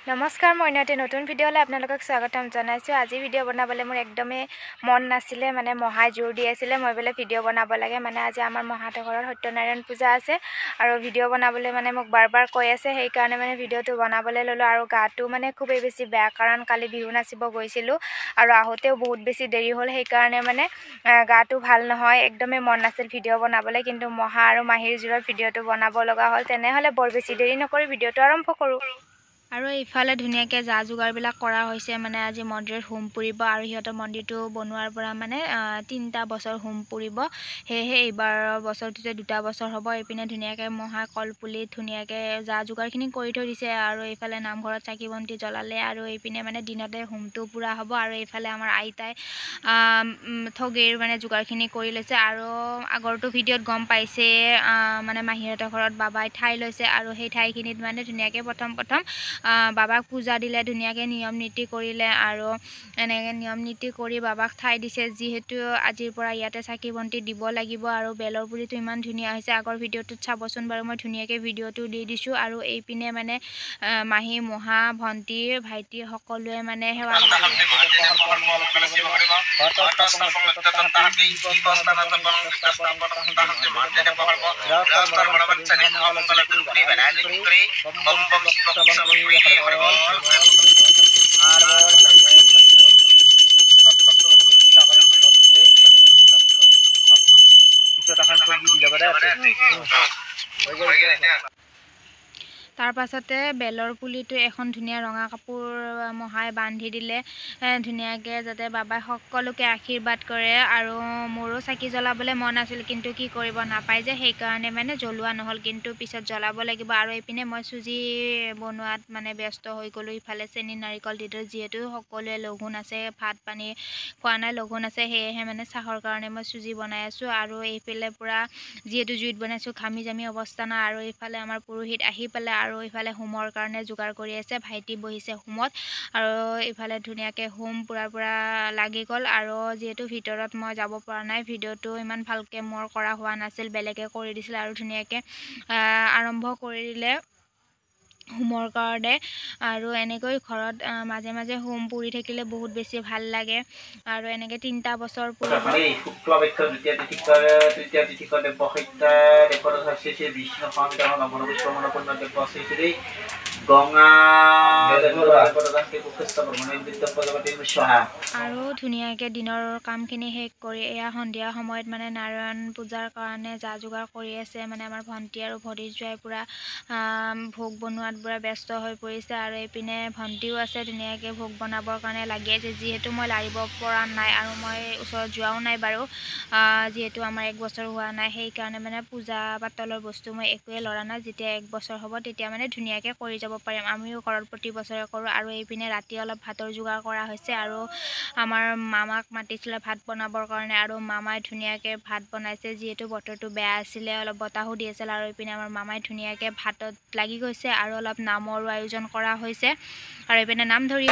নমস্কাৰ মই নতুন নতুন ভিডিঅ'লৈ আপোনালোকক স্বাগতম জনাইছোঁ। আজি ভিডিঅ' বনাবলৈ মোৰ একদমেই মন নাছিলে, মানে মহাই জোৰ দি আছিলে মই বোলে ভিডিঅ' বনাব লাগে। মানে আজি আমাৰ মহাহঁতৰ ঘৰত সত্যনাৰায়ণ পূজা আছে আৰু ভিডিঅ' বনাবলৈ মানে মোক বাৰ বাৰ কৈ আছে, সেইকাৰণে মানে ভিডিঅ'টো বনাবলৈ ল'লোঁ। আৰু গাটো মানে খুবেই বেছি বেয়া, কাৰণ কালি বিহু নাচিব গৈছিলোঁ আৰু আহোঁতেও বহুত বেছি দেৰি হ'ল, সেইকাৰণে মানে গাটো ভাল নহয়, একদমেই মন নাছিল ভিডিঅ' বনাবলৈ। কিন্তু মহা আৰু মাহীৰ জোৰত ভিডিঅ'টো বনাব লগা হ'ল। তেনেহ'লে বৰ বেছি দেৰি নকৰি ভিডিঅ'টো আৰম্ভ কৰোঁ। আৰু ইফালে ধুনীয়াকৈ যা যোগাৰবিলাক কৰা হৈছে। মানে আজি মন্দিৰত হোম পুৰিব আৰু সিহঁতৰ মন্দিৰটো বনোৱাৰ পৰা মানে 3টা বছৰ হোম পুৰিব, সেয়েহে এইবাৰৰ বছৰটোতে 2টা বছৰ হ'ব। এইপিনে ধুনীয়াকৈ মহা কলপুলিত ধুনীয়াকৈ যা যোগাৰখিনি কৰি থৈ দিছে আৰু এইফালে নামঘৰত চাকি বন্তি জ্বলালে আৰু এইপিনে মানে দিনতে হোমটো পুৰা হ'ব। আৰু এইফালে আমাৰ আইতাই ঠগীৰ মানে যোগাৰখিনি কৰি লৈছে। আৰু আগৰটো ভিডিঅ'ত গম পাইছে, মানে মাহীহঁতৰ ঘৰত বাবাই ঠাই লৈছে আৰু সেই ঠাইখিনিত মানে ধুনীয়াকৈ প্ৰথম বাবাক পূজা দিলে, ধুনীয়াকৈ নিয়ম নীতি কৰিলে আৰু এনেকৈ নিয়ম নীতি কৰি বাবাক ঠাই দিছে। যিহেতু আজিৰ পৰা ইয়াতে চাকি বন্তি দিব লাগিব আৰু বেলৰ পুলিটো ইমান ধুনীয়া হৈছে, আগৰ ভিডিঅ'টোত চাবচোন বাৰু, মই ধুনীয়াকৈ ভিডিঅ'টো দি দিছোঁ। আৰু এইপিনে মানে মাহী, মহা, ভণ্টি, ভাইটি সকলোৱে মানে সেৱা তাৰ পাছতে বেলৰ পুলিটো এখন ধুনীয়া ৰঙা কাপোৰ মহাই বান্ধি দিলে ধুনীয়াকৈ, যাতে বাবাই সকলোকে আশীৰ্বাদ কৰে। আৰু মোৰো চাকি জ্বলাবলৈ মন আছিল, কিন্তু কি কৰিব নাপায় যে, সেইকাৰণে মানে জ্বলোৱা নহ'ল, কিন্তু পিছত জ্বলাব লাগিব। আৰু এইপিনে মই চুজি বনোৱাত মানে ব্যস্ত হৈ গ'লোঁ। ইফালে চেনি নাৰিকল দি দিলোঁ, যিহেতু সকলোৱে লঘোণ আছে, ভাত পানী খোৱা নাই, লঘোণ আছে, সেয়েহে মানে চাহৰ কাৰণে মই চুজি বনাই আছোঁ। আৰু এইফালে পূৰা যিহেতু জুইত বনাইছোঁ, ঘামি জামি অৱস্থা নাই। আৰু এইফালে আমাৰ পুৰোহিত আহি পেলাই আৰু ইফালে হোমৰ কাৰণে যোগাৰ কৰি আছে, ভাইটি বহিছে হোমত আৰু ইফালে ধুনীয়াকৈ হোম পূৰা লাগি গ'ল। আৰু যিহেতু ভিতৰত মই যাব পৰা নাই, ভিডিঅ'টো ইমান ভালকৈ মোৰ কৰা হোৱা নাছিল, বেলেগে কৰি দিছিল আৰু ধুনীয়াকৈ আৰম্ভ কৰি দিলে হোমৰ কাৰণে। আৰু এনেকৈ ঘৰত মাজে মাজে হোম পুৰি থাকিলে বহুত বেছি ভাল লাগে। আৰু এনেকৈ 3টা বছৰ আৰু ধুনীয়াকৈ দিনৰ কামখিনি শেষ কৰি এয়া সন্ধিয়া সময়ত মানে নাৰায়ণ পূজাৰ কাৰণে যা যোগাৰ কৰি আছে। মানে আমাৰ ভণ্টি আৰু ভতিজোৱাই পূৰা ভোগ বনোৱাত পূৰা ব্যস্ত হৈ পৰিছে। আৰু এইপিনে ভণ্টিও আছে, ধুনীয়াকৈ ভোগ বনাবৰ কাৰণে লাগি আছে। যিহেতু মই লাৰিব পৰা নাই আৰু মই ওচৰত যোৱাও নাই বাৰু, যিহেতু আমাৰ 1 বছৰ হোৱা নাই, সেইকাৰণে মানে পূজা পাতলৰ বস্তু মই একোৱে লৰা নাই। যেতিয়া 1 বছৰ হ'ব তেতিয়া মানে ধুনীয়াকৈ কৰি যাব পাৰিম, আমিও ঘৰত প্ৰতি বছৰে কৰোঁ। আৰু এইপিনে ৰাতি অলপ ভাতৰ যোগাৰ কৰা হৈছে আৰু আমাৰ মামাক মাতিছিলে ভাত বনাবৰ কাৰণে, আৰু মামাই ধুনীয়াকৈ ভাত বনাইছে। যিহেতু বতৰটো বেয়া আছিলে, অলপ বতাহো দি আছিল, আৰু এইপিনে আমাৰ মামাই ধুনীয়াকৈ ভাতত লাগি গৈছে আৰু অলপ নামৰো আয়োজন কৰা হৈছে। আৰু এইপিনে নাম ধৰি